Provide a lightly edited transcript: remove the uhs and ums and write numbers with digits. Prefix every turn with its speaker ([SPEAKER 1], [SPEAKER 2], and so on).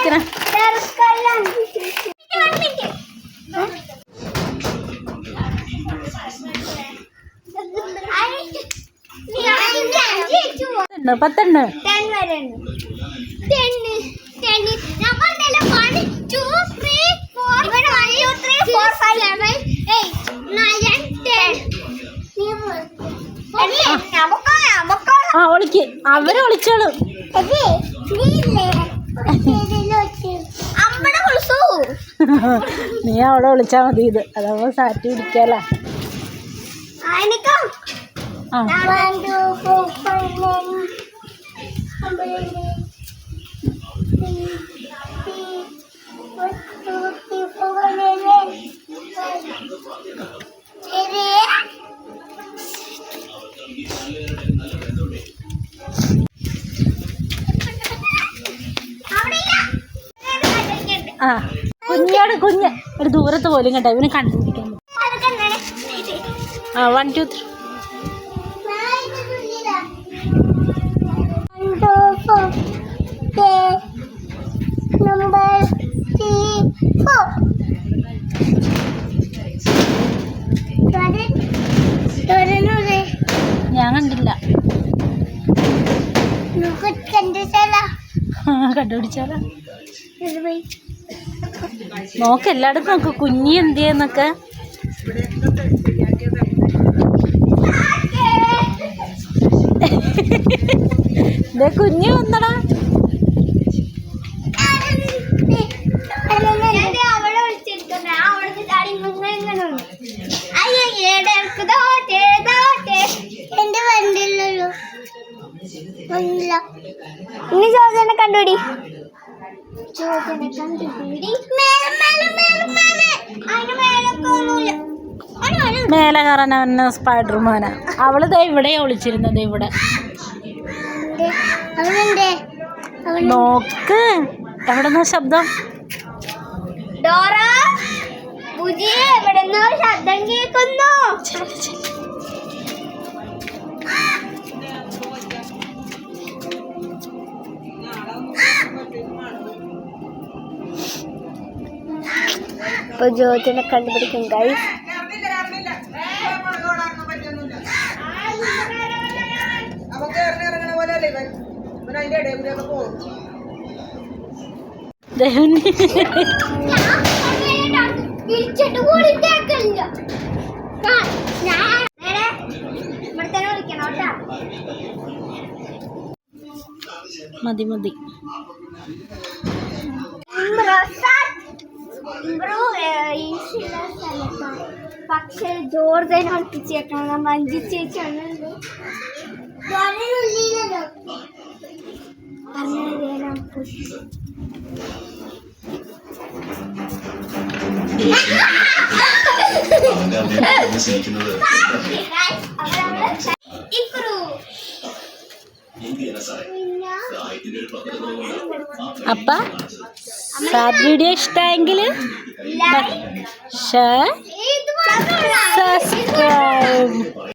[SPEAKER 1] വിളിക്കണേ? പത്തെണ്ണം ആ ഒളിക്ക്, അവര് ഒളിച്ചോളും. നീ അവിടെ വിളിച്ചാ മതി. ഇത് അതാവുമ്പോ സാറ്റ് പിടിക്കാലോ. ആ കുഞ്ഞാട് കുഞ്ഞ് ഒരു ദൂരത്ത് പോലും കേട്ടോ ഇവന് കണ്ടുപിടിക്കാൻ. ആ 1 2 3 ഞാൻ കണ്ടില്ല. കണ്ടുപിടിച്ചാലോ നോക്ക്, എല്ലായിടത്തും നോക്ക് കുഞ്ഞി എന്തിയെന്നൊക്കെ. കുഞ്ഞു വന്നടാ.
[SPEAKER 2] ഇനി ചോദന കണ്ടുപിടി.
[SPEAKER 1] മേലെ കയറാൻ അവന് സ്പൈഡർമാനാ. അവള് ദേ ഇവിടെ ഒളിച്ചിരുന്നത്. ഇവിടെ നോക്ക്, എവിടെന്നോ ശബ്ദം.
[SPEAKER 2] ഡോറ എവിടെന്നോ ശബ്ദം കേൾക്കുന്നു. ഇപ്പൊ ജ്യോതിനെ കണ്ടുപിടിക്കും ഗൈസ്.
[SPEAKER 1] മതി മതി.
[SPEAKER 2] പക്ഷെ ജോർജനെ ഒളിപ്പിച്ചേക്കണം. മഞ്ജു ചേച്ചി
[SPEAKER 1] അപ്പ സാറ്റ് വീഡിയോ ഇഷ്ടമായെങ്കിൽ ഷെയർ സബ്സ്ക്രൈബ്.